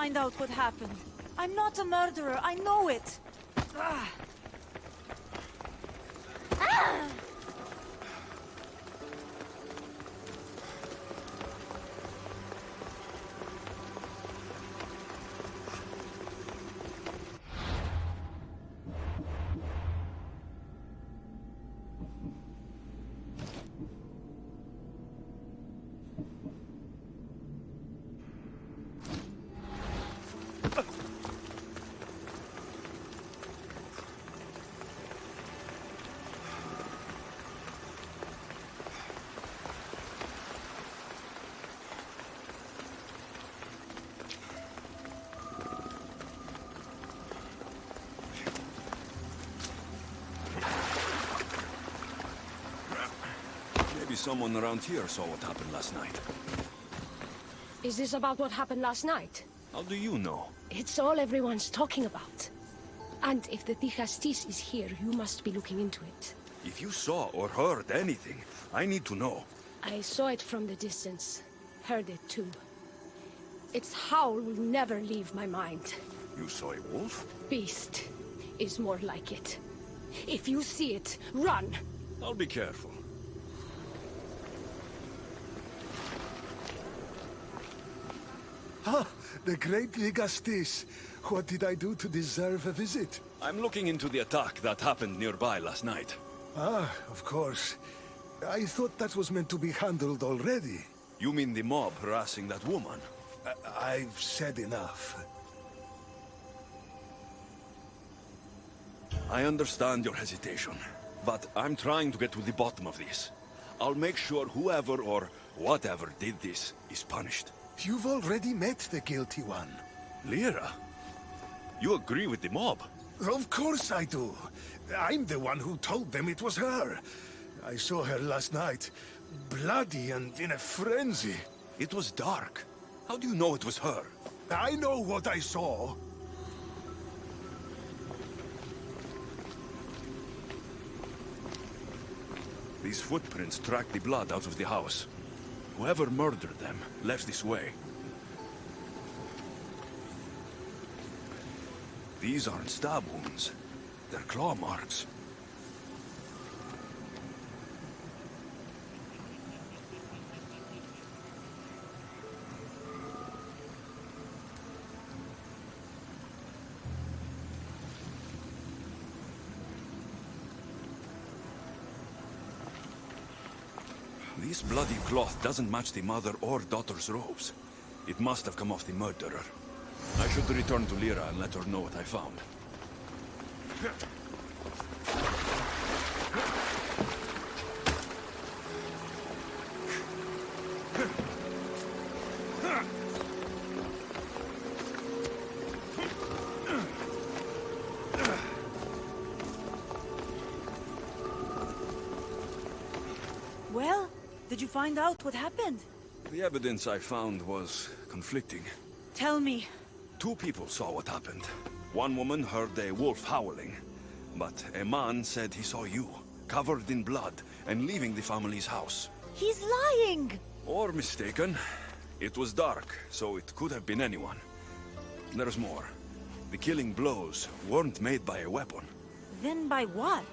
find out what happened. I'm not a murderer, I know it. Ah. Ah! Maybe someone around here saw what happened last night. Is this about what happened last night? How do you know? It's all everyone's talking about. And if the Tijastis is here, you must be looking into it. If you saw or heard anything, I need to know. I saw it from the distance. Heard it too. Its howl will never leave my mind. You saw a wolf? Beast is more like it. If you see it, run! I'll be careful. Ah, the great Ligastis. What did I do to deserve a visit? I'm looking into the attack that happened nearby last night. Ah, of course. I thought that was meant to be handled already. You mean the mob harassing that woman? I've said enough. I understand your hesitation, but I'm trying to get to the bottom of this. I'll make sure whoever or whatever did this is punished. You've already met the guilty one. Lyra? You agree with the mob? Of course I do. I'm the one who told them it was her. I saw her last night, bloody and in a frenzy. It was dark. How do you know it was her? I know what I saw. These footprints track the blood out of the house. Whoever murdered them left this way. These aren't stab wounds. They're claw marks. This bloody cloth doesn't match the mother or daughter's robes. It must have come off the murderer. I should return to Lyra and let her know what I found. Well, did you find out what happened? The evidence I found was conflicting. Tell me. 2 people saw what happened. One woman heard a wolf howling, but a man said he saw you, covered in blood, and leaving the family's house. He's lying! Or mistaken. It was dark, so it could have been anyone. There's more. The killing blows weren't made by a weapon. Then by what?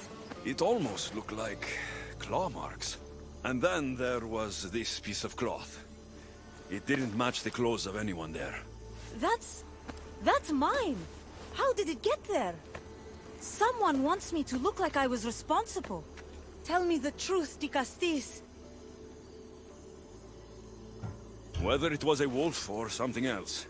It almost looked like claw marks. And then there was this piece of cloth. It didn't match the clothes of anyone there. That's mine! How did it get there? Someone wants me to look like I was responsible. Tell me the truth, Dicastis. Whether it was a wolf or something else,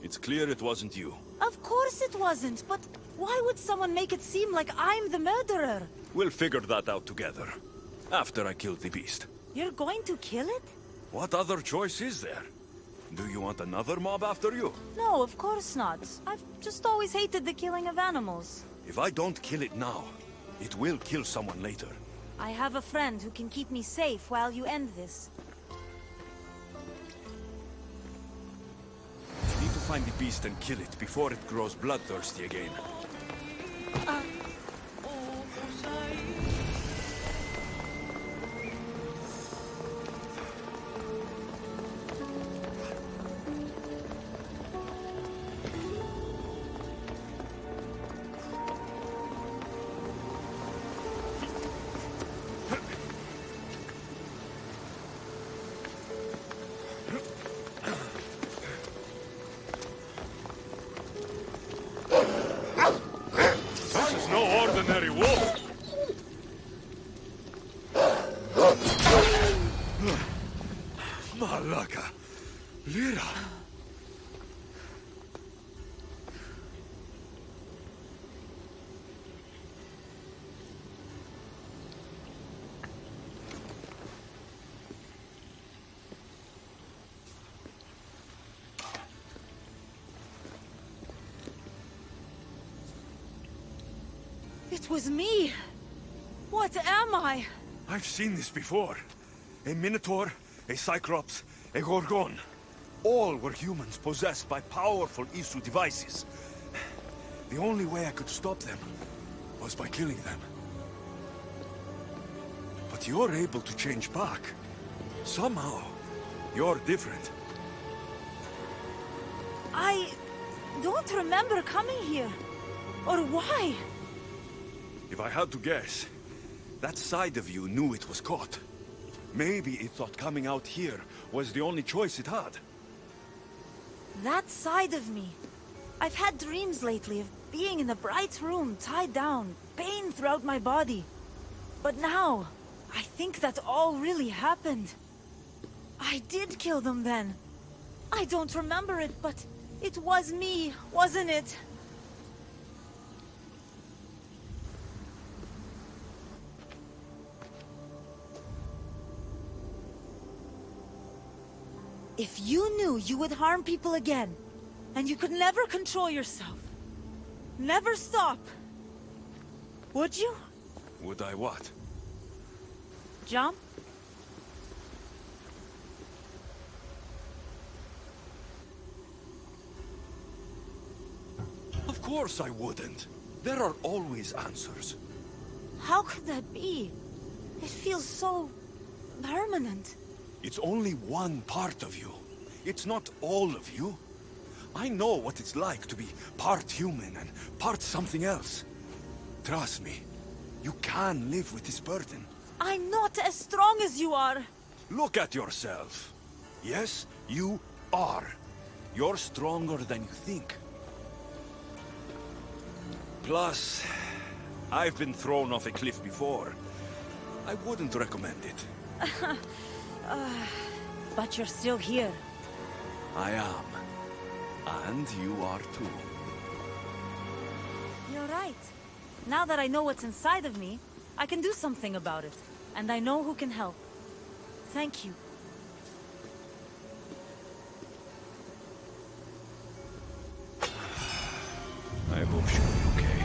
it's clear it wasn't you. Of course it wasn't, but why would someone make it seem like I'm the murderer? We'll figure that out together. After I kill the beast. You're going to kill it? What other choice is there? Do you want another mob after you? No, of course not. I've just always hated the killing of animals. If I don't kill it now, it will kill someone later. I have a friend who can keep me safe while you end this. I need to find the beast and kill it before it grows bloodthirsty again. It was me! What am I? I've seen this before. A Minotaur, a Cyclops, a Gorgon. All were humans possessed by powerful Isu devices. The only way I could stop them was by killing them. But you're able to change back. Somehow, you're different. I don't remember coming here. Or why? If I had to guess, that side of you knew it was caught. Maybe it thought coming out here was the only choice it had. That side of me. I've had dreams lately of being in a bright room, tied down, pain throughout my body. But now, I think that all really happened. I did kill them then. I don't remember it, but it was me, wasn't it? If you knew you would harm people again, and you could never control yourself, never stop, would you? Would I what? Jump? Of course I wouldn't. There are always answers. How could that be? It feels so permanent. It's only one part of you. It's not all of you. I know what it's like to be part human and part something else. Trust me, you can live with this burden. I'm not as strong as you are. Look at yourself. Yes, you are. You're stronger than you think. Plus, I've been thrown off a cliff before. I wouldn't recommend it. But you're still here. I am. And you are too. You're right. Now that I know what's inside of me, I can do something about it. And I know who can help. Thank you. I hope she'll be okay.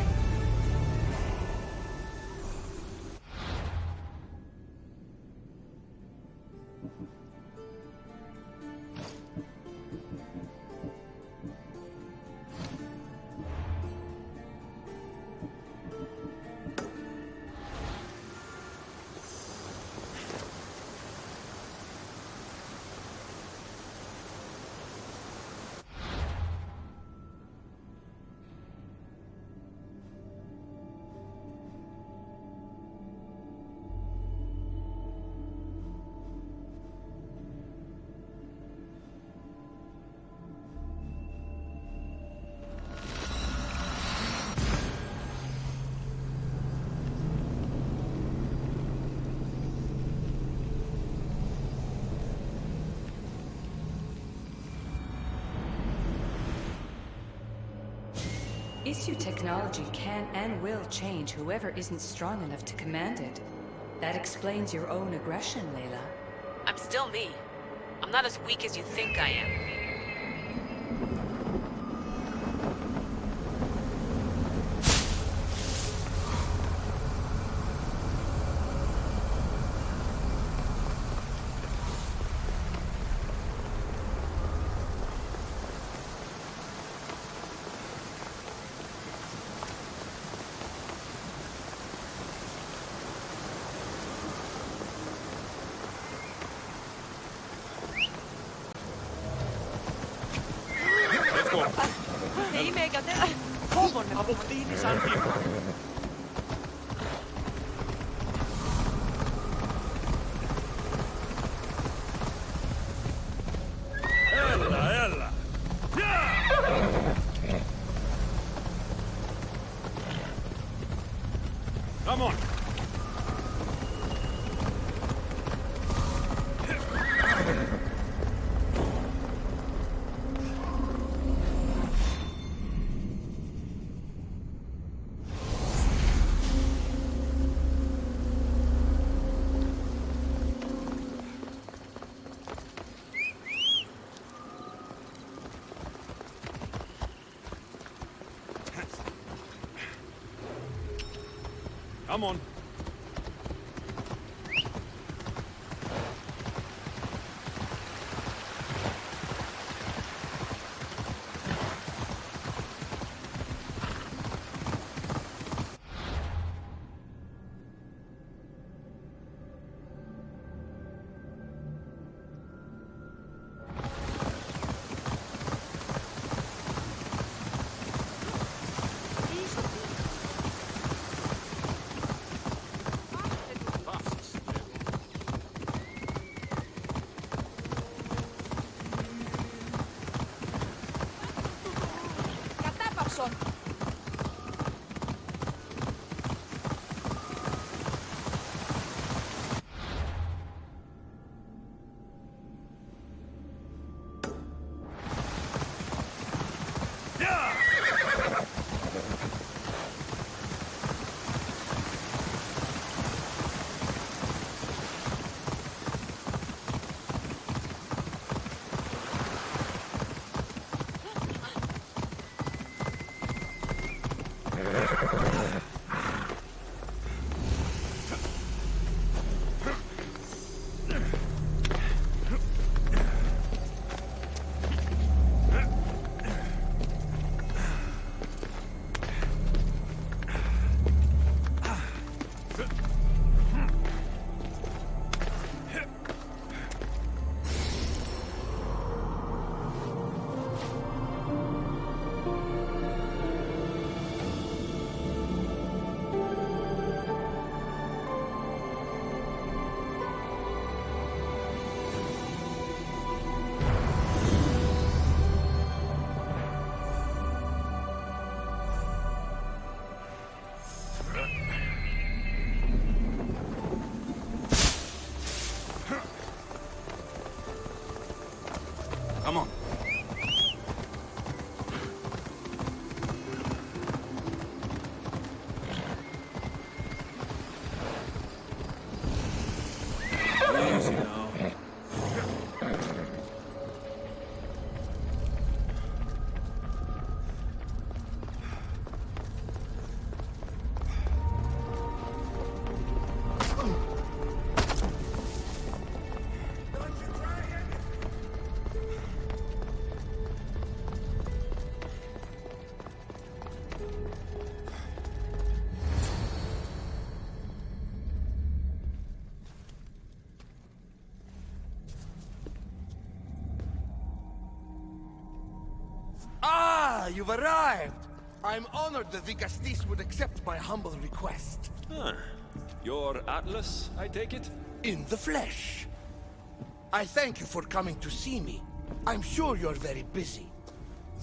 Issue technology can and will change whoever isn't strong enough to command it. That explains your own aggression, Layla. I'm still me. I'm not as weak as you think I am. Ei meikä te... Avuttiin, niin saan Ella! Come on! Come on. Come on. Easy now. You've arrived! I'm honored that the Castis would accept my humble request. Huh. Your Atlas, I take it? In the flesh. I thank you for coming to see me. I'm sure you're very busy.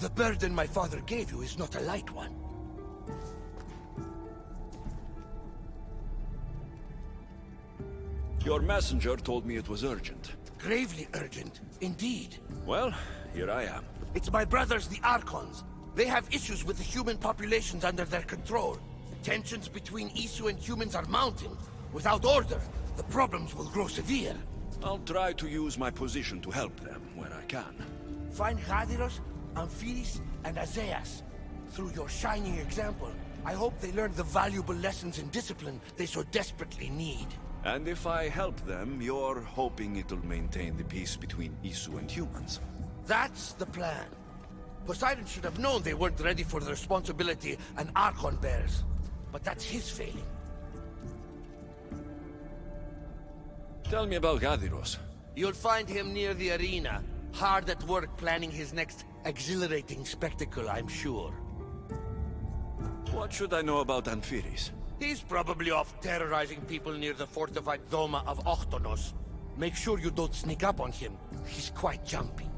The burden my father gave you is not a light one. Your messenger told me it was urgent. Gravely urgent, indeed. Well, here I am. It's my brothers, the Archons. They have issues with the human populations under their control. Tensions between Isu and humans are mounting. Without order, the problems will grow severe. I'll try to use my position to help them where I can. Find Hadiros, Amphiris, and Azaeas. Through your shining example, I hope they learn the valuable lessons in discipline they so desperately need. And if I help them, you're hoping it'll maintain the peace between Isu and humans. That's the plan. Poseidon should have known they weren't ready for the responsibility an Archon bears. But that's his failing. Tell me about Gadiros. You'll find him near the arena, hard at work planning his next exhilarating spectacle, I'm sure. What should I know about Amphiris? He's probably off terrorizing people near the fortified Doma of Ochtonos. Make sure you don't sneak up on him. He's quite jumpy.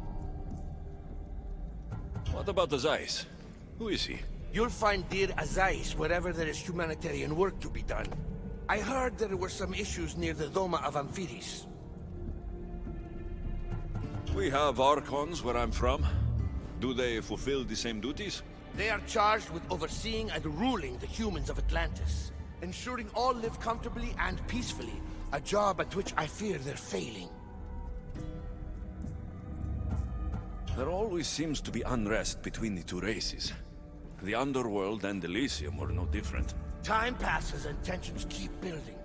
What about Azaeas? Who is he? You'll find dear Azaeas wherever there is humanitarian work to be done. I heard there were some issues near the Doma of Amphiris. We have Archons where I'm from. Do they fulfill the same duties? They are charged with overseeing and ruling the humans of Atlantis. Ensuring all live comfortably and peacefully. A job at which I fear they're failing. There always seems to be unrest between the two races. The Underworld and Elysium were no different. Time passes and tensions keep building.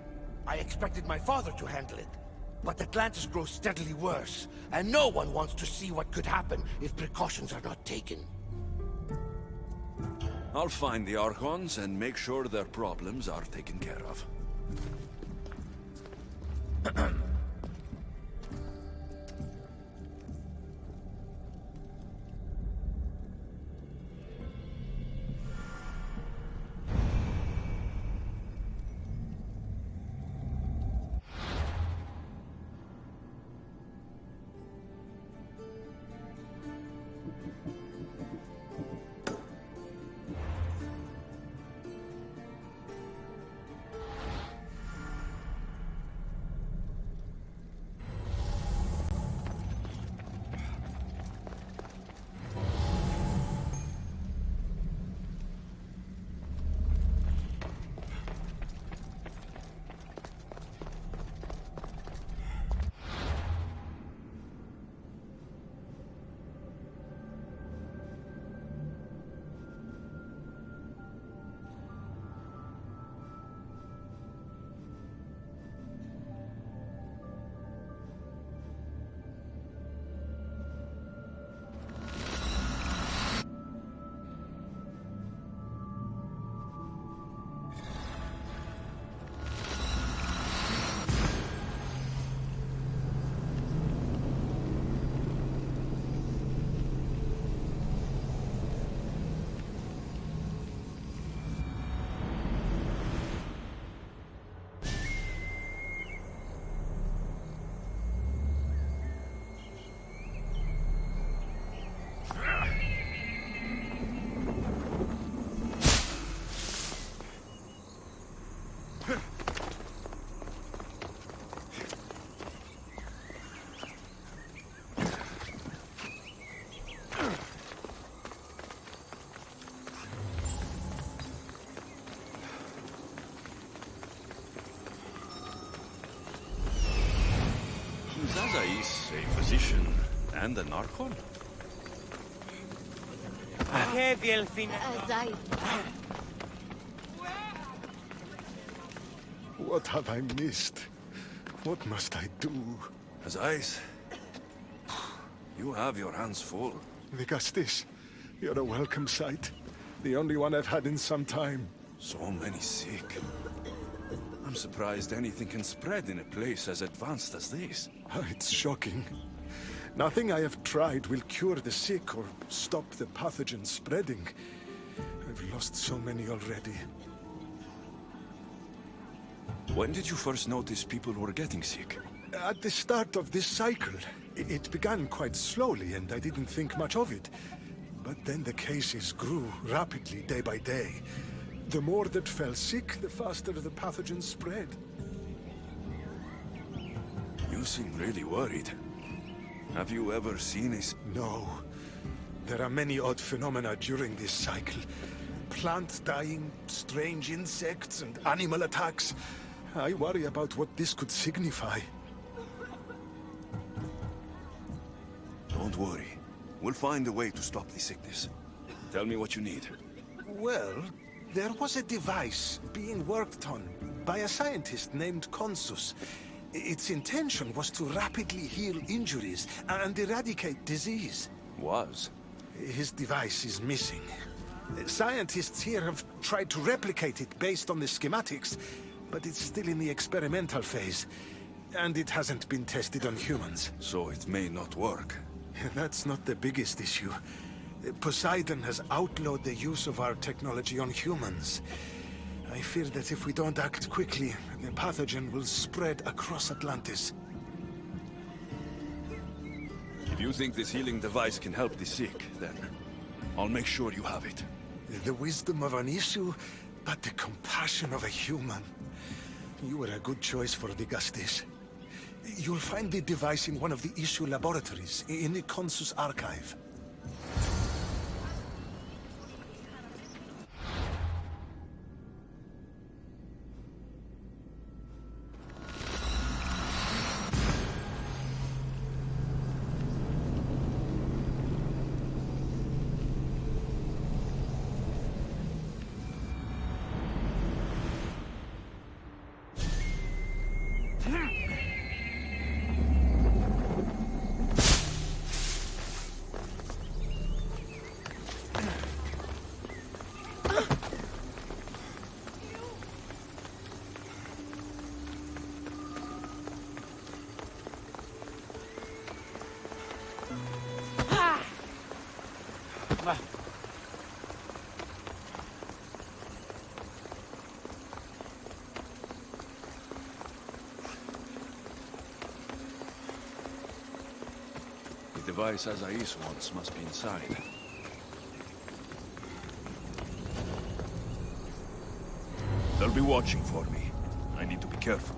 I expected my father to handle it, but Atlantis grows steadily worse, and no one wants to see what could happen if precautions are not taken. I'll find the Archons and make sure their problems are taken care of. Zaza is a physician and an Archon. What have I missed? What must I do? Azais, you have your hands full. Vigastis, you're a welcome sight. The only one I've had in some time. So many sick. I'm surprised anything can spread in a place as advanced as this. It's shocking. Nothing I have tried will cure the sick or stop the pathogen spreading. I've lost so many already. When did you first notice people were getting sick? At the start of this cycle. It began quite slowly and I didn't think much of it. But then the cases grew rapidly day by day. The more that fell sick, the faster the pathogen spread. You seem really worried. Have you ever seen a... No. There are many odd phenomena during this cycle. Plant dying, strange insects, and animal attacks. I worry about what this could signify. Don't worry. We'll find a way to stop the sickness. Tell me what you need. Well, there was a device being worked on by a scientist named Consus. Its intention was to rapidly heal injuries and eradicate disease. Was? His device is missing. Scientists here have tried to replicate it based on the schematics, but it's still in the experimental phase. And it hasn't been tested on humans. So it may not work. That's not the biggest issue. Poseidon has outlawed the use of our technology on humans. I fear that if we don't act quickly, the pathogen will spread across Atlantis. If you think this healing device can help the sick, then I'll make sure you have it. The wisdom of an issue, but the compassion of a human. You were a good choice for Vigastis. You'll find the device in one of the issue laboratories, in the Consus archive. device Azais wants must be inside. They'll be watching for me. I need to be careful.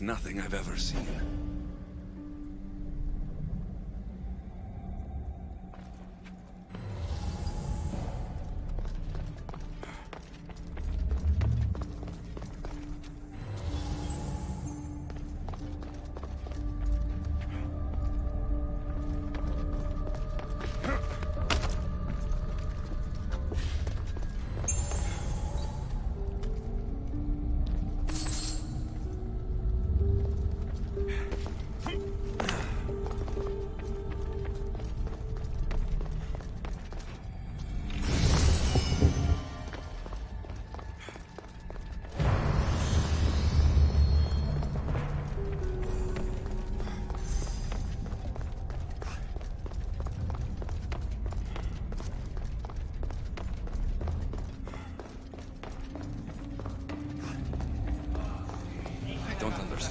Nothing I've ever seen.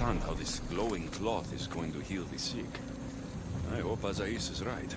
understand how this glowing cloth is going to heal the sick. I hope Azais is right.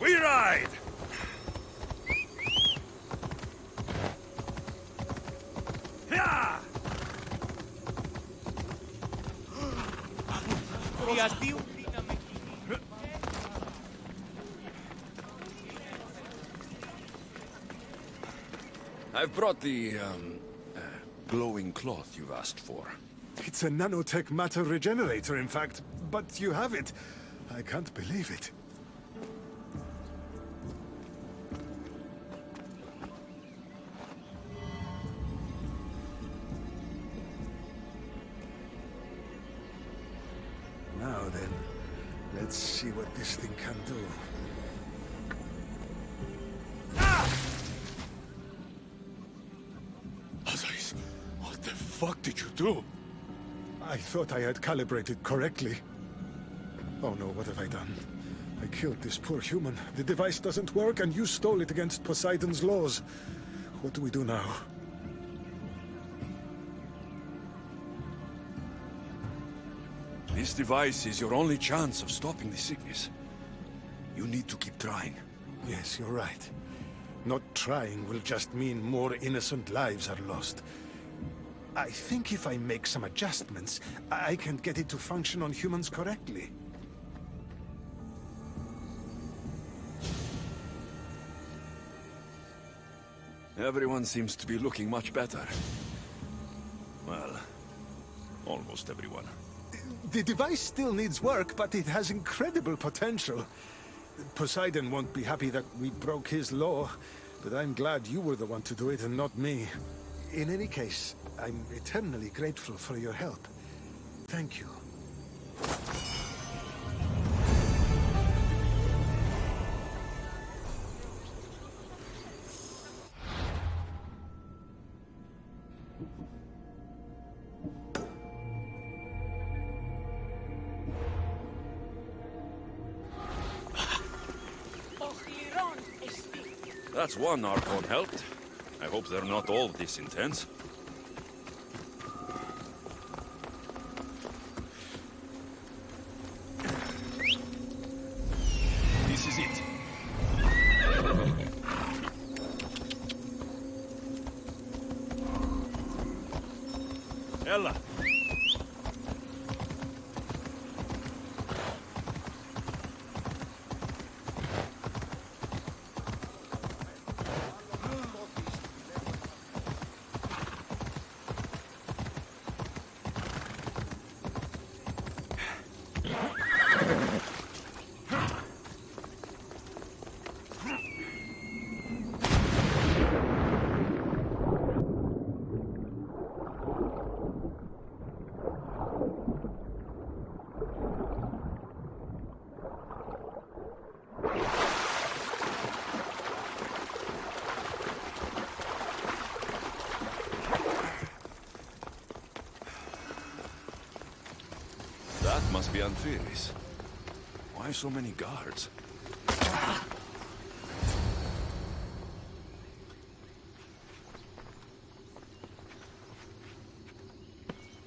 We ride! Yeah! I've brought the, glowing cloth you've asked for. It's a nanotech matter regenerator, in fact. But you have it. I can't believe it. Now then, let's see what this thing can do. Azais, what the fuck did you do? I thought I had calibrated correctly. Oh no, what have I done? I killed this poor human. The device doesn't work, and you stole it against Poseidon's laws. What do we do now? This device is your only chance of stopping the sickness. You need to keep trying. Yes, you're right. Not trying will just mean more innocent lives are lost. I think if I make some adjustments, I can get it to function on humans correctly. Everyone seems to be looking much better. Well, almost everyone. The device still needs work, but it has incredible potential. Poseidon won't be happy that we broke his law, but I'm glad you were the one to do it and not me. In any case, I'm eternally grateful for your help. Thank you. That's one Archon helped. I hope they're not all this intense. This is it. Ella. That must be Amphiris. Why so many guards?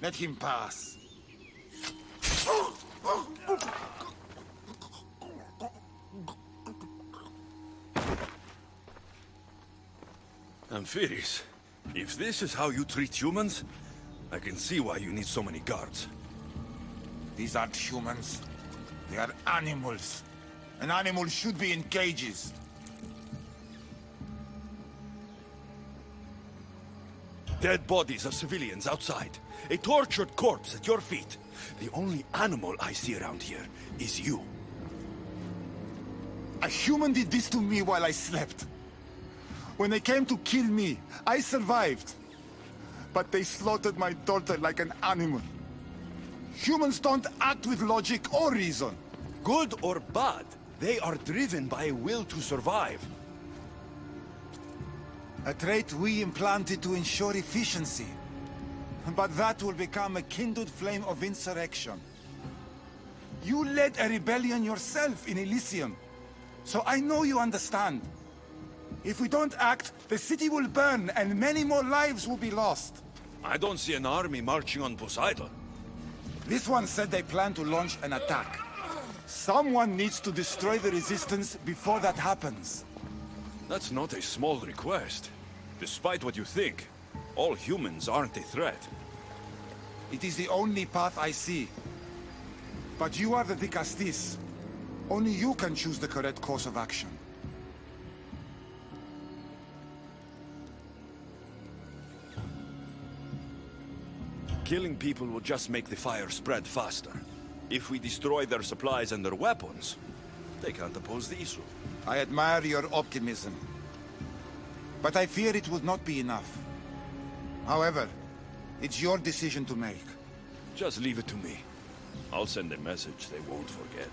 Let him pass. Amphiris, if this is how you treat humans, I can see why you need so many guards. These aren't humans. They are animals. An animal should be in cages. Dead bodies of civilians outside. A tortured corpse at your feet. The only animal I see around here is you. A human did this to me while I slept. When they came to kill me, I survived. But they slaughtered my daughter like an animal. Humans don't act with logic or reason. Good or bad, they are driven by a will to survive. A trait we implanted to ensure efficiency. But that will become a kindled flame of insurrection. You led a rebellion yourself in Elysium, so I know you understand. If we don't act, the city will burn and many more lives will be lost. I don't see an army marching on Poseidon. This one said they plan to launch an attack. Someone needs to destroy the resistance before that happens. That's not a small request. Despite what you think, all humans aren't a threat. It is the only path I see. But you are the Dicastis. Only you can choose the correct course of action. Killing people will just make the fire spread faster. If we destroy their supplies and their weapons, they can't oppose the issue. I admire your optimism. But I fear it would not be enough. However, it's your decision to make. Just leave it to me. I'll send a message they won't forget.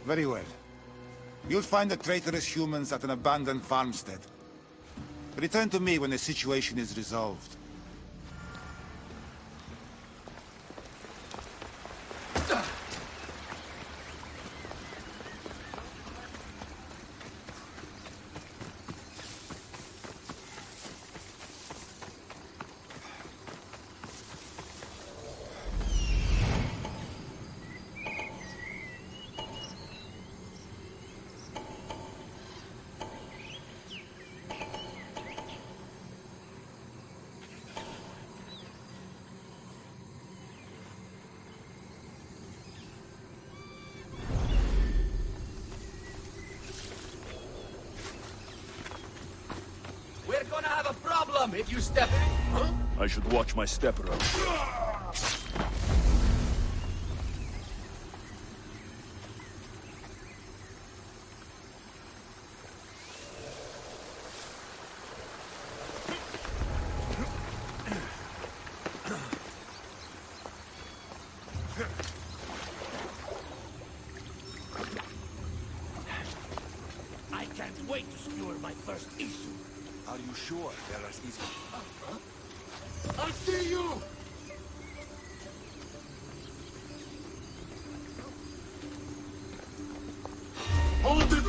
Very well. You'll find the traitorous humans at an abandoned farmstead. Return to me when the situation is resolved. We're gonna have a problem if you step in. Huh? I should watch my step around. I can't wait to skewer my first issue. Are you sure there is easy? I see you! Hold it!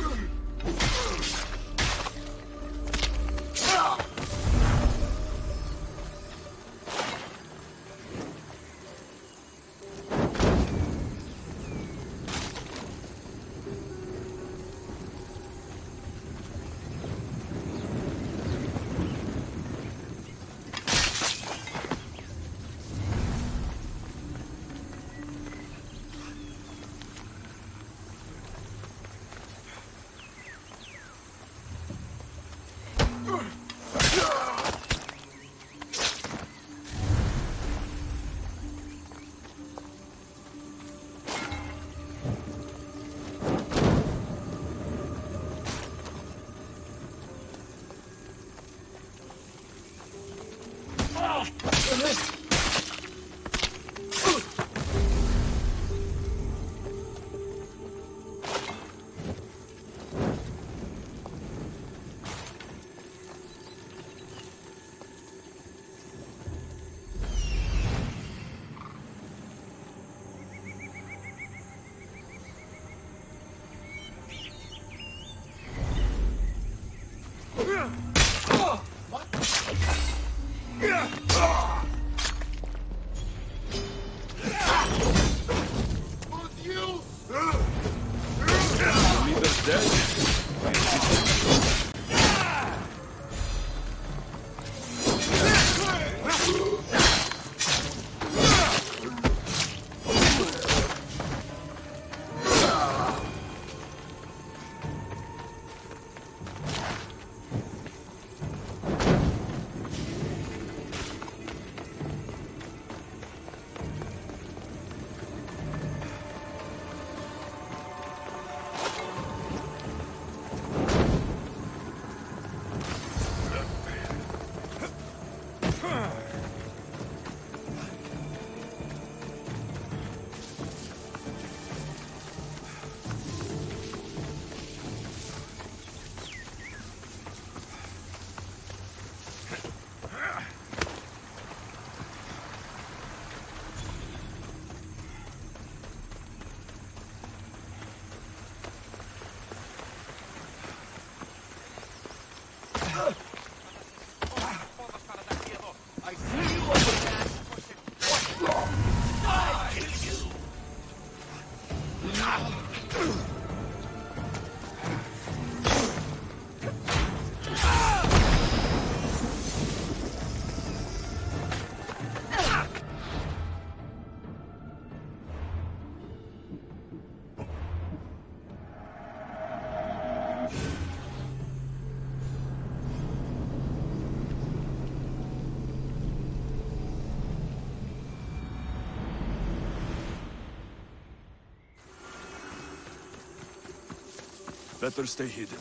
Better stay hidden.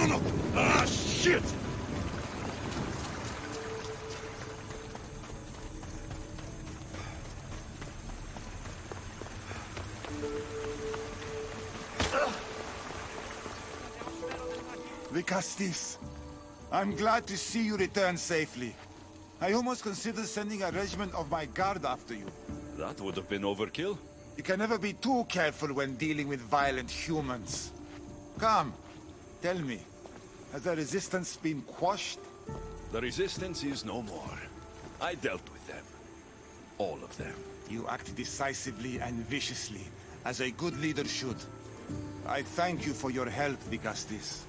No! Ah, shit! Vicastis, I'm glad to see you return safely. I almost considered sending a regiment of my guard after you. That would have been overkill. You can never be too careful when dealing with violent humans. Come, tell me, has the resistance been quashed? The resistance is no more. I dealt with them. All of them. You act decisively and viciously, as a good leader should. I thank you for your help, Vicastis.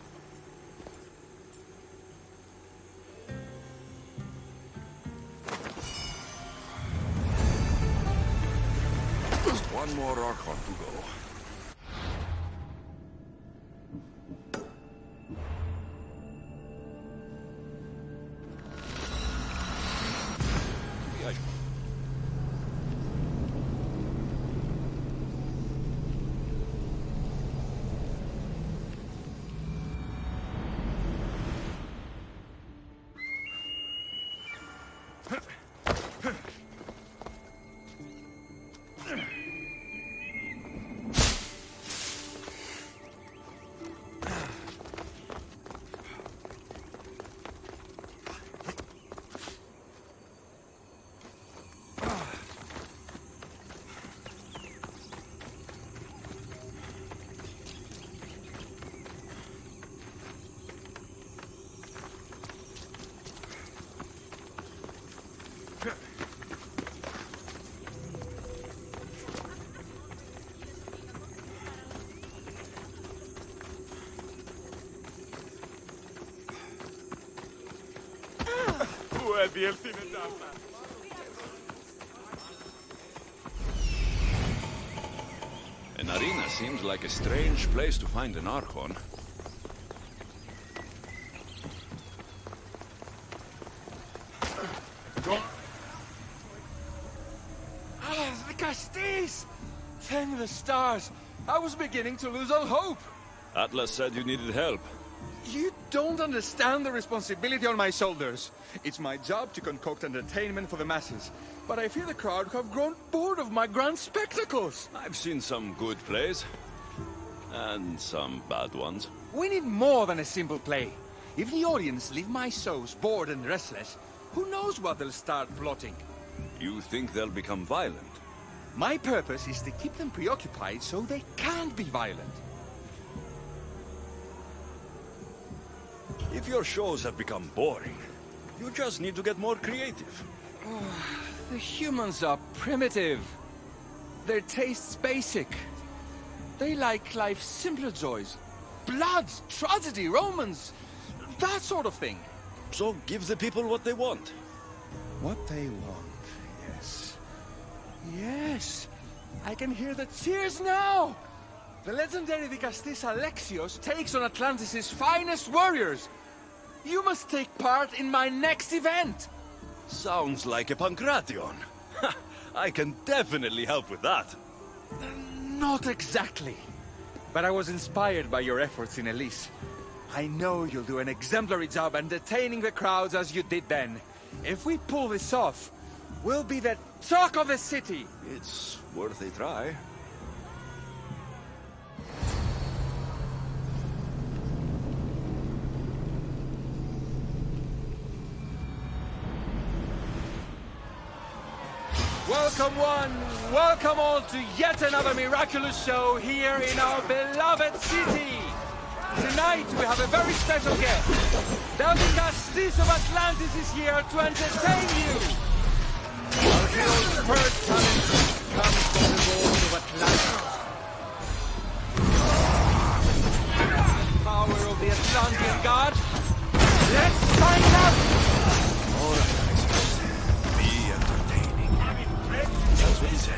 Just one more Archon to go. An arena seems like a strange place to find an Archon. Vicastis! Thank the stars! I was beginning to lose all hope! Atlas said you needed help. You don't understand the responsibility on my shoulders. It's my job to concoct entertainment for the masses. But I fear the crowd have grown bored of my grand spectacles. I've seen some good plays. And some bad ones. We need more than a simple play. If the audience leave my shows bored and restless, who knows what they'll start plotting? You think they'll become violent? My purpose is to keep them preoccupied so they can't be violent. If your shows have become boring, you just need to get more creative. The humans are primitive. Their tastes basic. They like life's simpler joys. Blood, tragedy, romance, that sort of thing. So give the people what they want. What they want, yes. Yes! I can hear the cheers now! The legendary Vicastis Alexios takes on Atlantis' finest warriors! You must take part in my next event! Sounds like a Pancration. I can definitely help with that. Not exactly. But I was inspired by your efforts in Elise. I know you'll do an exemplary job entertaining the crowds as you did then. If we pull this off, we'll be the talk of the city! It's worth a try. Welcome one, welcome all to yet another miraculous show here in our beloved city! Tonight we have a very special guest. The Vicastis of Atlantis is here to entertain you! Our hero's first talent comes from the walls of Atlantis. Power of the Atlantean God. Let's find out! All right, be entertaining. That's what he said.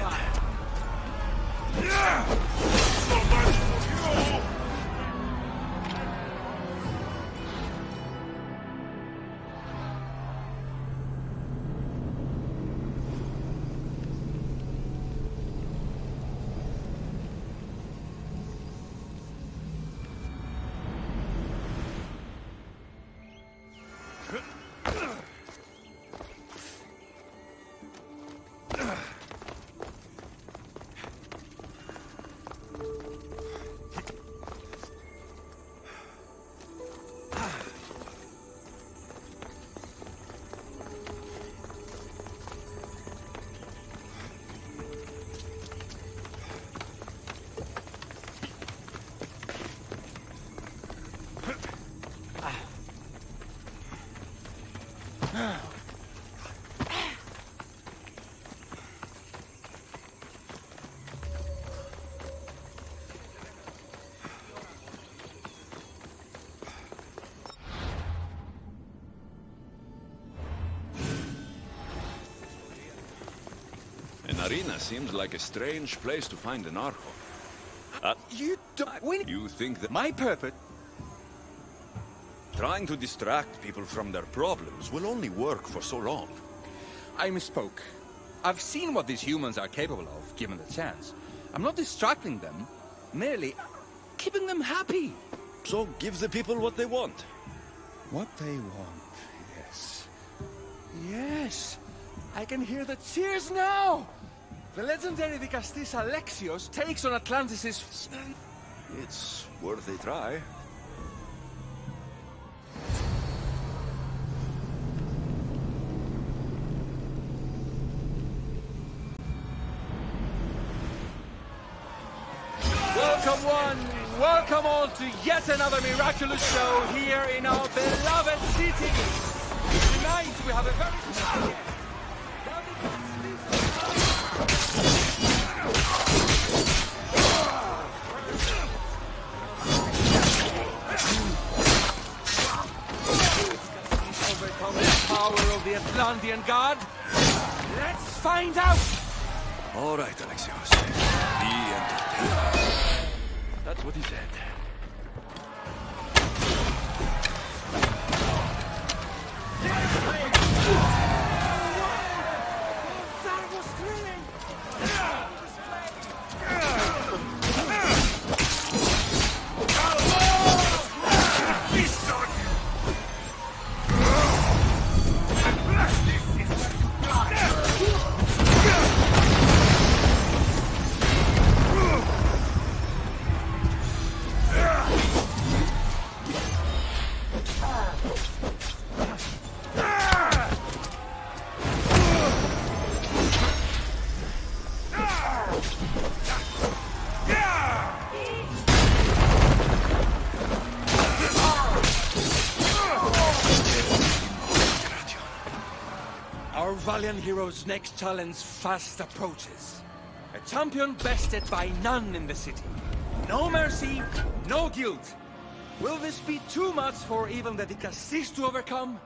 Yeah! So much for you! An arena seems like a strange place to find an Archon. You think that My purpose... trying to distract people from their problems will only work for so long? I misspoke. I've seen what these humans are capable of, given the chance. I'm not distracting them, merely keeping them happy. So give the people what they want. What they want, yes. Yes! I can hear the cheers now! The legendary Dicastis Alexios takes on Atlantis' It's worth a try. Welcome one, welcome all to yet another miraculous show here in our beloved city. Tonight we have a very special guest. Overcome the power of the Atlantean god? Let's find out! All right, Alexios. Be entertained. That's what he said. That was thrilling! Our valiant hero's next challenge fast approaches. A champion bested by none in the city. No mercy, no guilt. Will this be too much for even the Dicastis to overcome?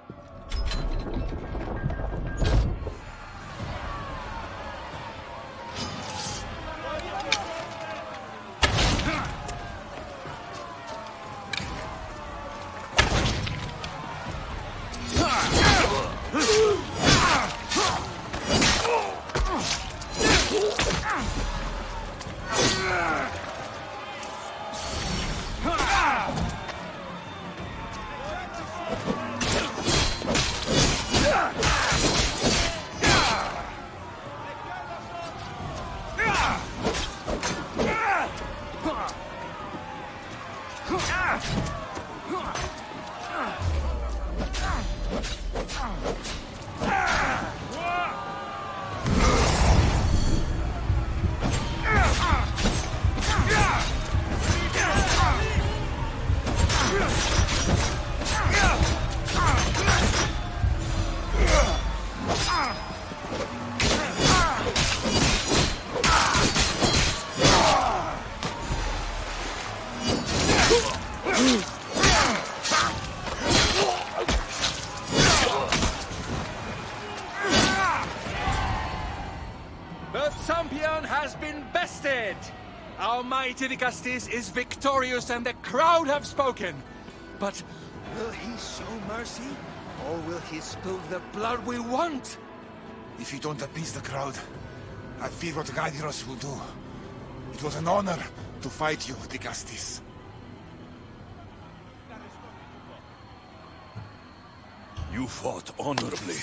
The champion has been bested! Our mighty Dicastis is victorious and the crowd have spoken. But will he show mercy? Or will he spill the blood we want? If you don't appease the crowd, I fear what Gaidiros will do. It was an honor to fight you, Dicastis. You fought honorably.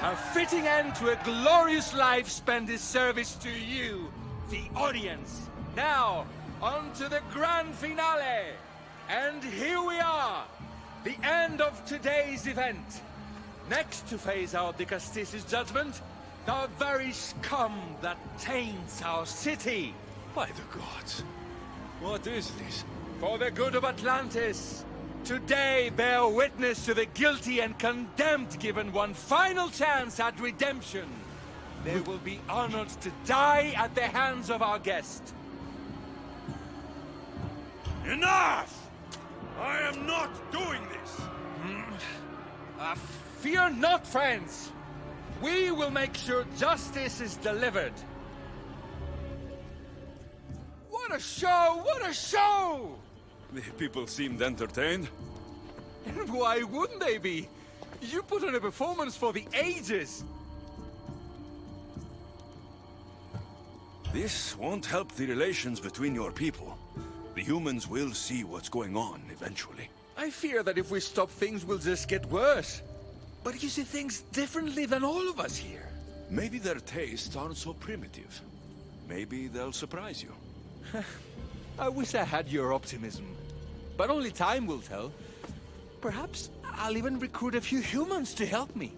A fitting end to a glorious life spent in service to you, the audience. Now, on to the grand finale. And here we are, the end of today's event. Next to face our Dicastis' judgment, the very scum that taints our city. By the gods. What is this? For the good of Atlantis, today bear witness to the guilty and condemned given one final chance at redemption. They will be honored to die at the hands of our guest. Enough! I am not doing this! Fear not, friends. We will make sure justice is delivered. What a show! What a show! The people seemed entertained. And why wouldn't they be? You put on a performance for the ages. This won't help the relations between your people. The humans will see what's going on eventually. I fear that if we stop things will just get worse. But you see things differently than all of us here. Maybe their tastes aren't so primitive. Maybe they'll surprise you. I wish I had your optimism. But only time will tell. Perhaps I'll even recruit a few humans to help me.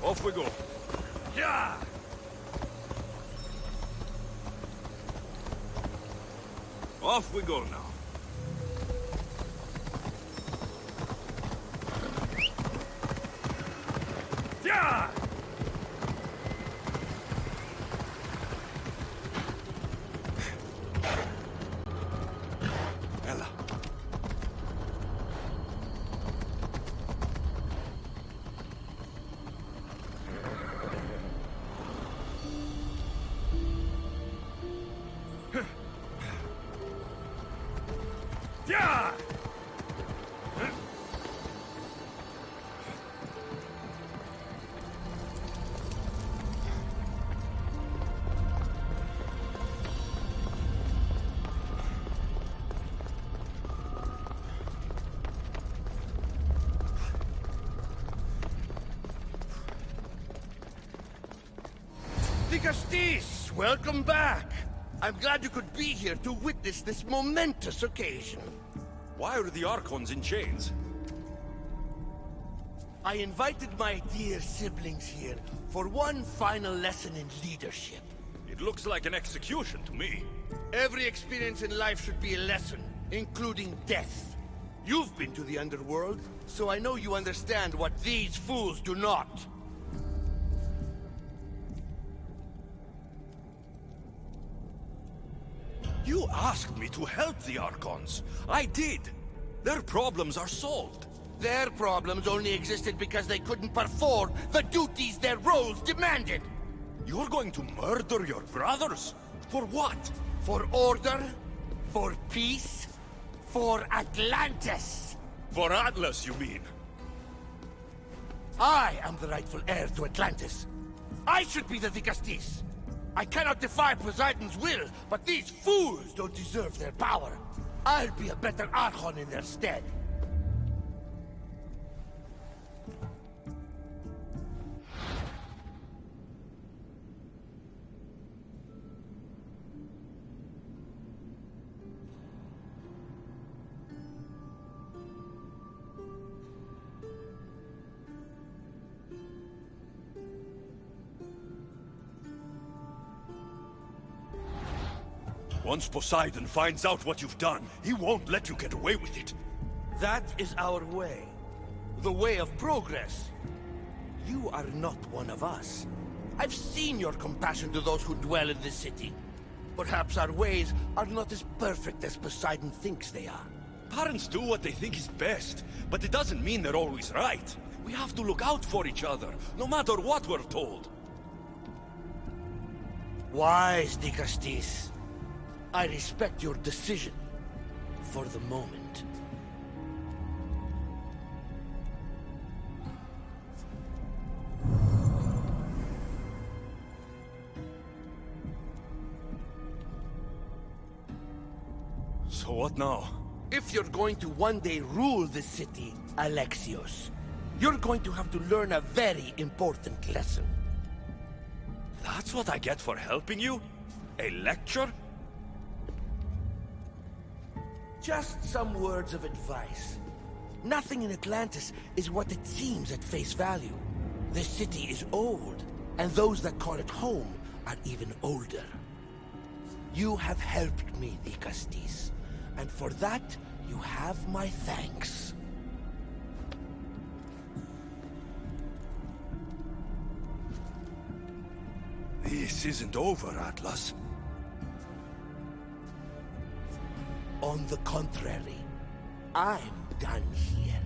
Off we go. Yeah! Off we go now. Yeah! Ella. Yeah! Dicastis, welcome back. I'm glad you could be here to witness this momentous occasion. Why are the Archons in chains? I invited my dear siblings here for one final lesson in leadership. It looks like an execution to me. Every experience in life should be a lesson, including death. You've been to the underworld, so I know you understand what these fools do not. You asked me to help the Archons. I did. Their problems are solved. Their problems only existed because they couldn't perform the duties their roles demanded. You're going to murder your brothers? For what? For order, for peace, for Atlantis. For Atlas, you mean? I am the rightful heir to Atlantis. I should be the Dicastis. I cannot defy Poseidon's will, but these fools don't deserve their power. I'll be a better Archon in their stead. Once Poseidon finds out what you've done, he won't let you get away with it. That is our way. The way of progress. You are not one of us. I've seen your compassion to those who dwell in this city. Perhaps our ways are not as perfect as Poseidon thinks they are. Parents do what they think is best, but it doesn't mean they're always right. We have to look out for each other, no matter what we're told. Wise, Dikastis. I respect your decision. For the moment. So what now? If you're going to one day rule this city, Alexios, you're going to have to learn a very important lesson. That's what I get for helping you? A lecture? Just some words of advice. Nothing in Atlantis is what it seems at face value. The city is old, and those that call it home are even older. You have helped me, Dikastis, and for that, you have my thanks. This isn't over, Atlas. On the contrary, I'm done here.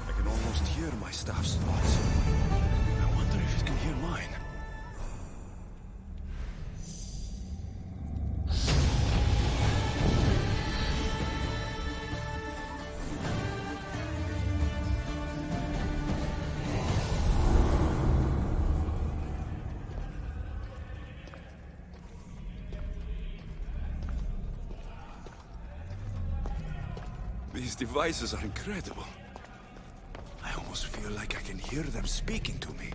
I can almost hear my staff's thoughts. I wonder if it can hear mine. These devices are incredible. I almost feel like I can hear them speaking to me.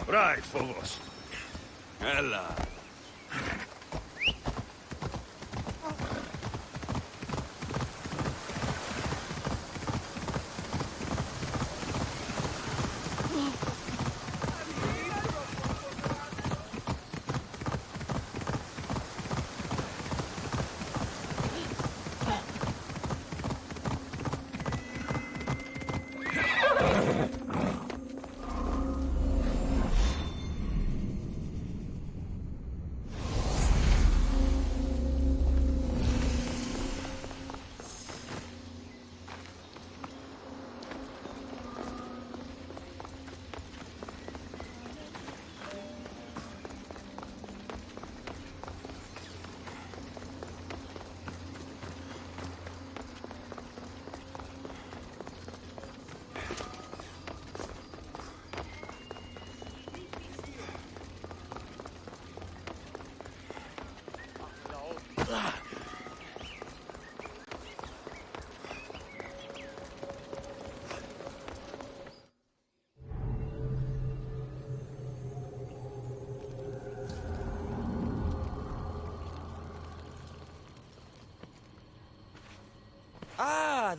Right, Phobos. Ella.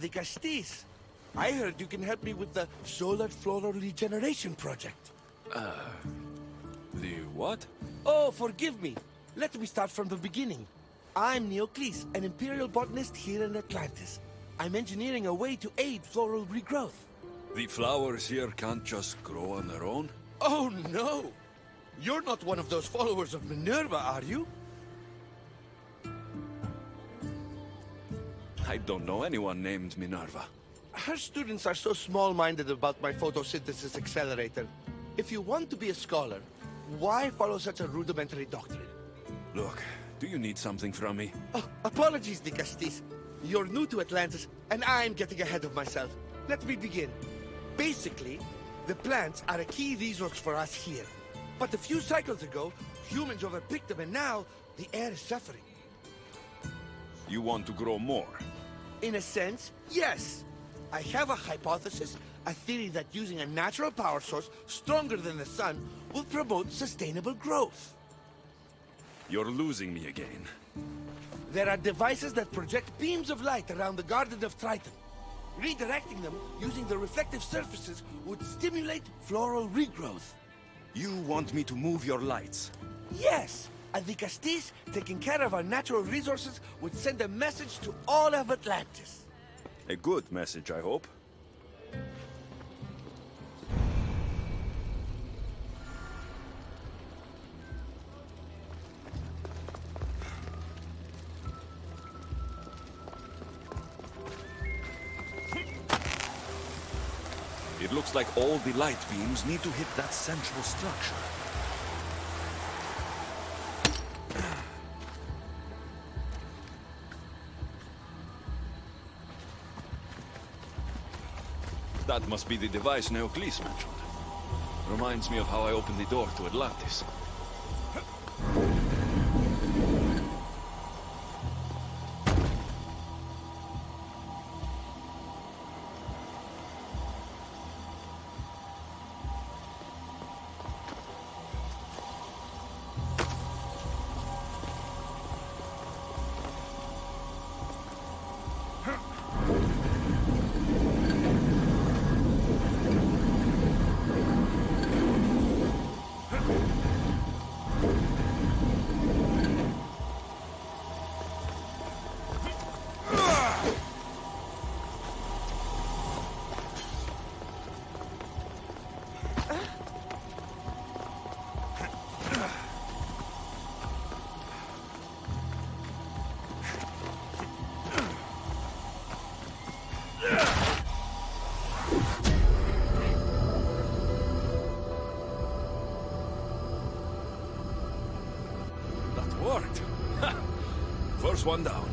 the Castis. I heard you can help me with the solar floral regeneration project. The what? Oh, forgive me. Let me start from the beginning. I'm Neocles, an imperial botanist here in Atlantis. I'm engineering a way to aid floral regrowth. The flowers here can't just grow on their own? Oh, no! You're not one of those followers of Minerva, are you? I don't know anyone named Minerva. Her students are so small-minded about my photosynthesis accelerator. If you want to be a scholar, why follow such a rudimentary doctrine? Look, do you need something from me? Oh, apologies, the Castis. You're new to Atlantis, and I'm getting ahead of myself. Let me begin. Basically, the plants are a key resource for us here. But a few cycles ago, humans overpicked them, and now the air is suffering. You want to grow more? In a sense, yes. I have a hypothesis, a theory that using a natural power source stronger than the sun will promote sustainable growth. You're losing me again. There are devices that project beams of light around the Garden of Triton. Redirecting them using the reflective surfaces would stimulate floral regrowth. You want me to move your lights? Yes! And the Castis, taking care of our natural resources, would send a message to all of Atlantis. A good message, I hope. It looks like all the light beams need to hit that central structure. That must be the device Neocles mentioned. Reminds me of how I opened the door to Atlantis. Worked. First one down.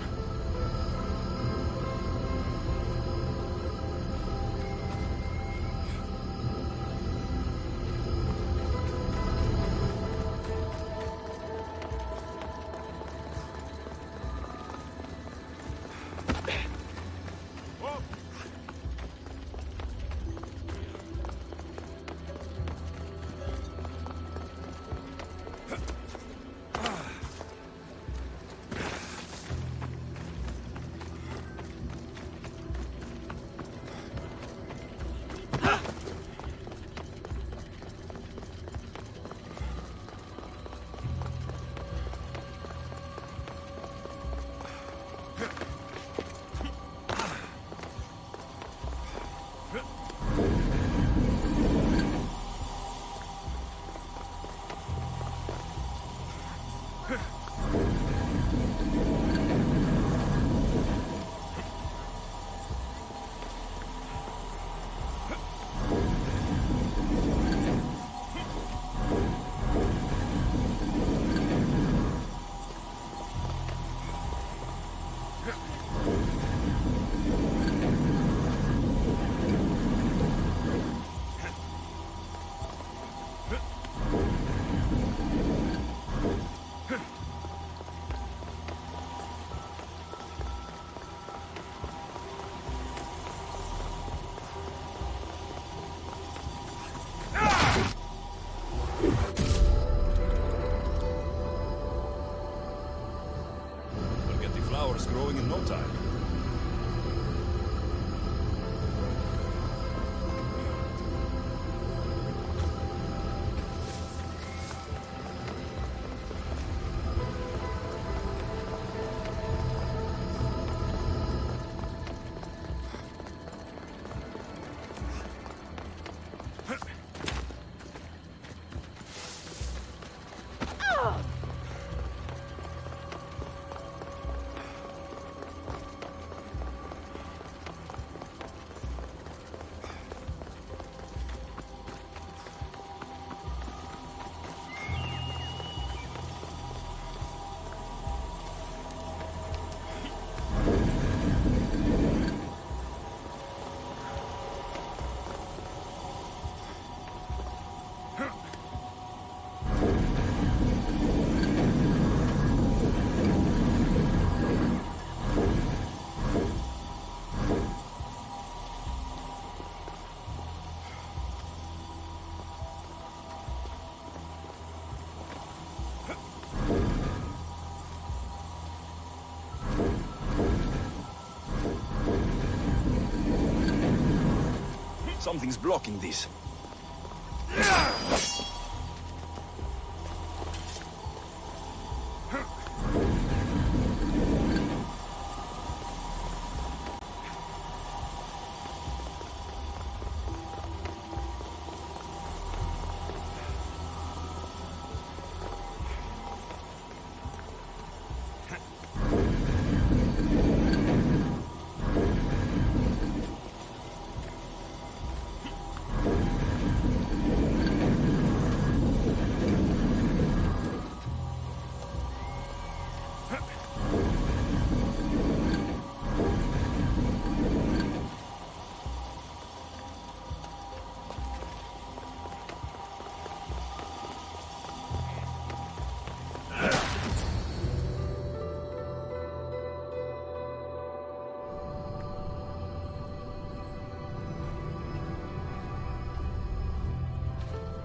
Growing in no time. something's blocking this.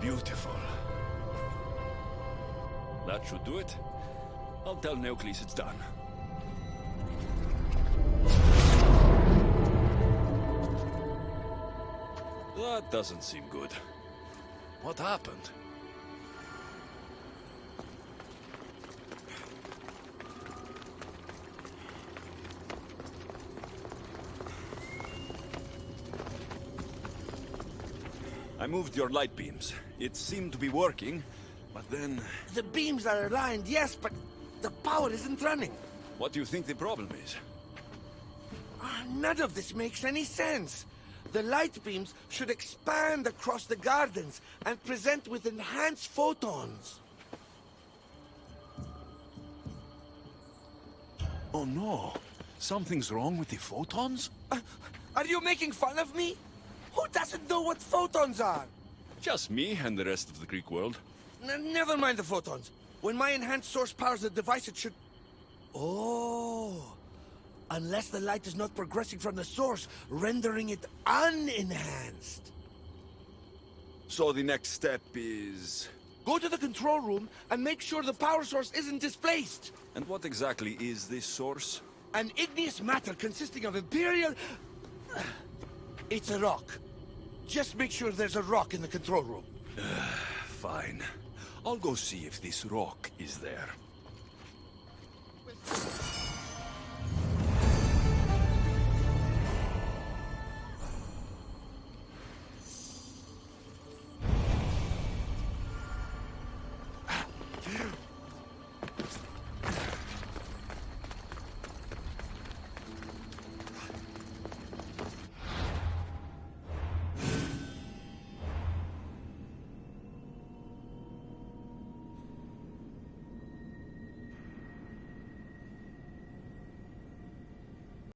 Beautiful. That should do it. I'll tell Neocles it's done. That doesn't seem good. What happened? I moved your light beams. It seemed to be working, but then... The beams are aligned, yes, but the power isn't running. What do you think the problem is? None of this makes any sense. The light beams should expand across the gardens and present with enhanced photons. Oh no! Something's wrong with the photons? Are you making fun of me? Who doesn't know what photons are? Just me and the rest of the Greek world. Never mind the photons. When my enhanced source powers the device, it should... Oh... Unless the light is not progressing from the source, rendering it unenhanced. So the next step is... Go to the control room and make sure the power source isn't displaced. And what exactly is this source? An igneous matter consisting of Imperial... It's a rock. Just make sure there's a rock in the control room. Fine. I'll go see if this rock is there.